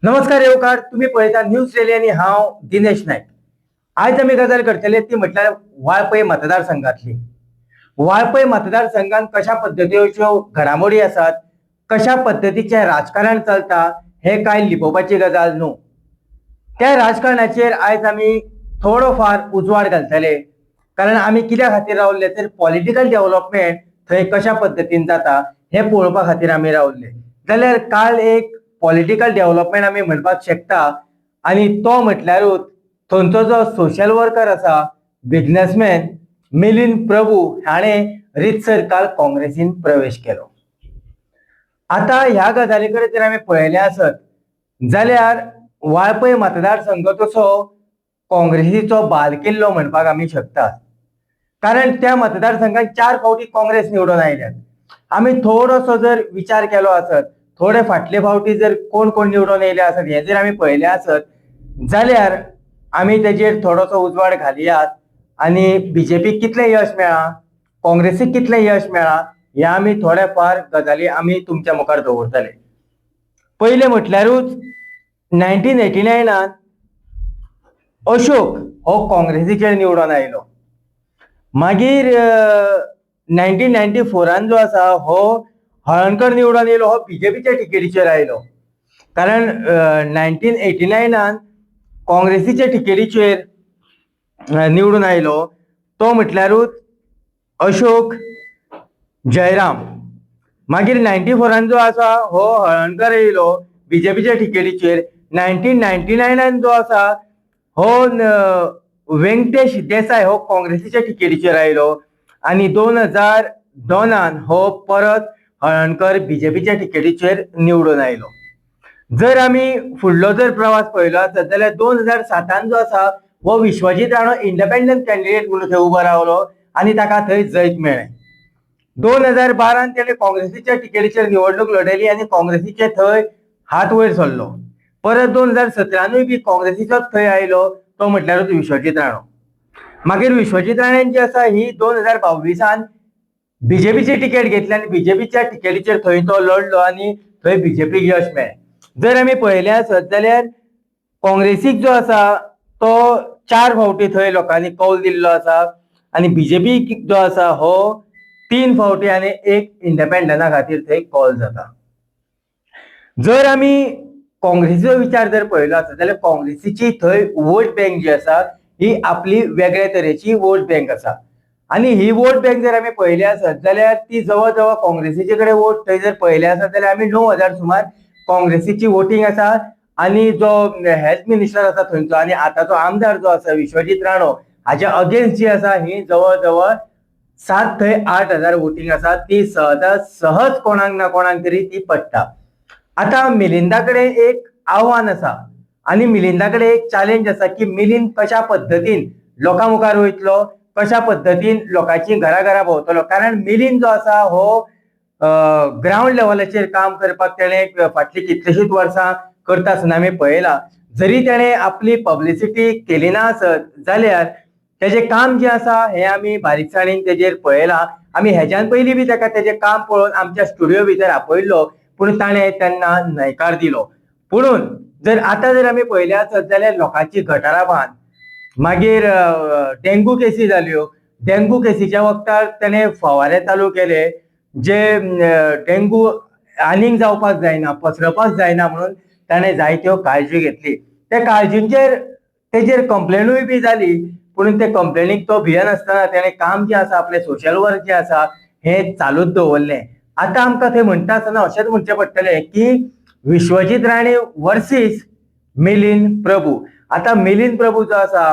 नमस्कार येवकार, तुम्ही पळयता न्यूज रॅली आणि हांव दिनेश नायक. आज आमी गजाल करतले ती म्हटल्यार वाळपय मतदारसंघातली. वाळपय मतदारसंघात कशा पद्दतीच्यो घडामोडी आसात, कशा पद्दतीचे राजकारण चलता हे काय लिपोवपाची गजाल न्हू. त्या राजकारणाचेर आयज आमी थोडो फार उजवाड घालतले, कारण आमी कित्या खातीर रावल्ले तर पॉलिटिकल डेव्हलपमेंट थंय कशा पद्दतीन जाता हे पळोवपा खातीर आमी रावल्ले. जाल्यार काल एक पॉलिटिकल डेव्हलपमेंट आमी म्हणपाक शकता, आणि तो म्हटल्यारूच थंयचो जो सोशल वर्कर आसा, बिझनेसमॅन मिलिंद प्रभू हाणें रितसर काल काँग्रेसीन प्रवेश केलो. आता ह्या गजाली कडेन जर आमी पळयले आसत जाल्यार वाळपय मतदारसंघ तसो काँग्रेसीचो बालकिल्लो म्हणपाक आमी शकतात. कारण त्या मतदारसंघात 4 फावटी काँग्रेस निवडून आयल्यात. आमी थोडोसो जर विचार केलो आसत, थोडे फाटले फावटी जर कोण कोण निवडून येयले आसत हे जर आमी पळयले आसत जाल्यार आमी तेजेर थोडोसो उजवाड घालयात आनी बीजेपीक कितलें यश मेळ्ळां, काँग्रेसीक कितलें यश मेळ्ळां हे आमी थोडे फार गजाली आमी तुमच्या मुखार दवरतले. पयलें म्हटल्यारूच 1989 अशोक हो काँग्रेसीचेर निवडून आयलो. मागीर 1994 जो आसा हो हळर्णकर निवडून येयलो, हो बीजेपीच्या टिकेटीचेर आयलो. कारण 1989 काँग्रेसीच्या टिकेटीचेर निवडून आयलो तो म्हटल्यारूच अशोक जयराम. मागीर 94 जो आसा हो हळर्णकर येयलो बीजेपीच्या टिकेटीचेर. 1999 जो आसा हो व्यंकटेश देसाय हो काँग्रेसीच्या टिकेटीचेर आयलो. आणि 2002 हो परत हळर्णकर बीजेपीच्या टिकेटीचेर निवडून आयलो. जर आमी फुडलो जर प्रवास पळयलो आसत जाल्यार 2007 जो आसा हो विश्वजीत राणो इंडिपेंडंट कॅन्डिडेट म्हणून थंय उबो रावलो आणि ताका थंय जैत मेळ्ळें. 2012 तेणें काँग्रेसीच्या टिकेटीचेर निवडणूक लढयली आणि काँग्रेसीचे थंय हात वयर सरलो. परत 2017 बी काँग्रेसीचोच थंय आयलो, तो म्हटल्यारूच विश्वजीत राणो. मागीर विश्वजीत राणेन जी आसा ही 2022 बीजेपीची तिकेट घेतली आणि बीजेपीच्या तिकेटीचेर थंय तो लढलो आणि थंय बीजेपीक यश मेळ्ळें. जर आमी पळयलें आसत जाल्यार काँग्रेसीक जो आसा तो 4 फावटी थंय लोकांनी कौल दिल्लो आसा आणि बीजेपीक जो आसा हो 3 फावटी आणि एक इंडिपेंडंटा खातीर थंय कौल जाता. जर आमी काँग्रेसीचो विचार जर पळयलो आसत जाल्यार काँग्रेसीची थंय वोट बँक जी आसा ही आपली वेगळ्या तरेची वोट बँक आसा. आणि ही वोट बँक जर आमी पळयली आसत जाल्यार ती जवळ जवळ काँग्रेसीचे कडेन वोट थंय जर पळयले आसत जाल्यार आमी 9,000 सुमार काँग्रेसीची वोटिंग आसा. आणि जो हेल्थ मिनिस्टर आसा थंयचो आणि आतांचो आमदार जो आसा विश्वजीत राणो हाच्या अगेन्स्ट जी आसा ही जवळ जवळ 7 थंय 8,000 वोटिंग आसा. ती सहज कोणाक ना कोणाक तरी ती पडटा. आता मिलिंदा कडेन एक आव्हान आसा आणि मिलिंदा कडेन एक चॅलेंज आसा की मिलिंद कशा पद्दतीन लोकां मुखार वयतलो, कशा पद्दतीन लोकांची घरा भोंवतलो. कारण मिलिंद जो आसा हो ग्राउंड लेवलाचेर काम करपाक तेणें फाटली कितलीशींच वर्सां करता आसतना आमी पळयलां. जरी तेणें आपली पब्लिसिटी केली ना आसत जाल्यार तेजें काम जें आसा हें आमी बारीकसाणेन तेजेर पळयलां. आमी हेज्यान पयलीं बी ताका तेजें काम पळोवन आमच्या स्टुडियो भितर आपयल्लो, पूण ताणें तेन्ना न्हयकार दिलो. पुणून जर आतां जर आमी पळयलें आसत जाल्यार लोकांची गटारां बांद, मागीर डेंगू केसी जाल्यो. डेंगू केसीच्या वखदार तेणें फवारे चालू केले जे डेंगू आनीक जावपाक जायना, पसरपाक जायना म्हणून ताणें जायत्यो काळजी घेतली. त्या काळजींचेर तेजेर कंप्लेनूय बी जाली, पूण ते कंप्लेनीक तो भियनासतना तेणें काम जें आसा आपलें सोशल वर्क जें आसा हें चालूच दवरलें. आतां आमकां थंय म्हणटा आसतना अशेंच म्हणचें पडटलें की विश्वजीत राणे वर्सीस मिलिंद प्रभू. आता मिलिंद प्रभू जो आसा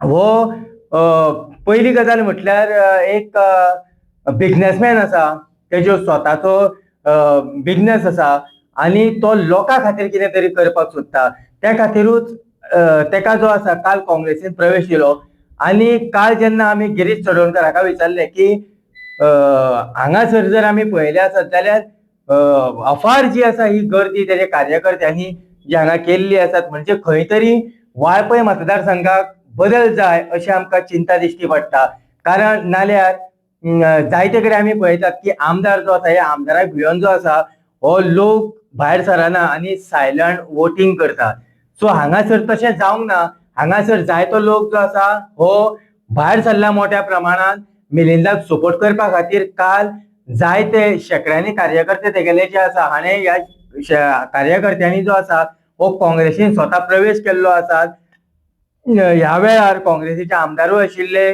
हो पयली गजाल म्हटल्यार एक बिझनेसमॅन आसा, तेजो स्वताचो बिझनेस आसा आणि तो लोकां खातीर कितें तरी करपाक सोदता. त्या खातीरूच तेका जो आसा काल काँग्रेसीन प्रवेश दिलो. आणि काल जेन्ना आमी गिरीश चोडणकर हाका विचारलें की हांगासर जर आमी पळयलें आसत जाल्यार अफार जी आसा ही गर्दी तेजे कार्यकर्त्यांनी जी हांगा केल्ली आसात, म्हणजे खंय तरी वाळपय मतदारसंघाक बदल जाय अशी आमकां चिंता दिश्टी पडटा. कारण नाल्यार जायते कडेन आमी पळयतात की आमदार जो आसा ह्या आमदाराक भिवन जो आसा हो लोक भायर सरना आणि सायलंट वोटिंग करता. सो हांगासर तशें जावंक ना. हांगासर जायतो लोक जो आसा हो भायर सरला मोठ्या प्रमाणात मिलिंदाक सपोर्ट करपा खातीर. काल जायते शेकड्यांनी कार्यकर्ते तेगेले जे आसा हाणें ह्या कार्यकर्त्यांनी जो आसा हो काँग्रेसीन स्वता प्रवेश केल्लो आसा. ह्या वेळार काँग्रेसीचे आमदारूय आशिल्ले,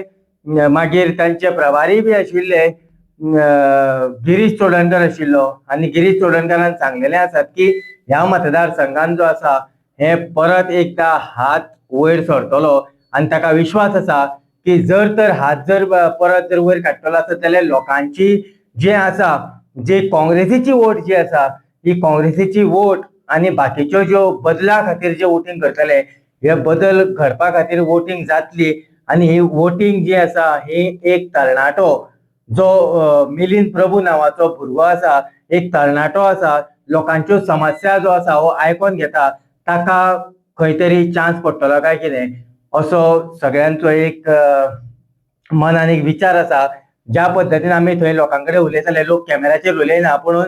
मागीर तांचे प्रभारी बी आशिल्ले, गिरीश चोडणकर आशिल्लो आनी गिरीश चोडणकरान सांगलेले आसात की ह्या मतदारसंघान जो आसा हे परत एकदा हात वयर सरतलो आनी ताका विश्वास आसा की जर तर हात जर परत जर वयर काडटलो आसत जाल्यार लोकांची जे आसा जी काँग्रेसीची वोट जी आसा ही काँग्रेसीची वोट आनी बाकीच्यो ज्यो बदला खातीर जे वोटिंग करतले हे बदल घडपा खातीर वोटिंग जातली. आनी ही वोटिंग जी आसा ही एक तरणाटो जो मिलिंद प्रभू नांवाचो भुरगो आसा, एक तरणाटो आसा, लोकांच्यो समस्या जो आसा हो आयकोन घेता, ताका खंय तरी चान्स पडटलो काय कितें असो सगळ्यांचो एक मनान एक विचार आसा. ज्या पद्दतीन आमी थंय लोकां कडेन उलयताले, लोक कॅमेराचेर उलयना पूण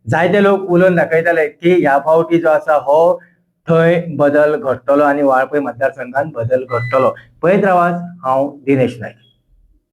जायते लोक उलोवन दाखयताले की ह्या फावटी जो आसा हो थंय बदल घडटलो आनी वाळपय मतदारसंघात बदल घडटलो. पळयत रावात, हांव दिनेश नायक.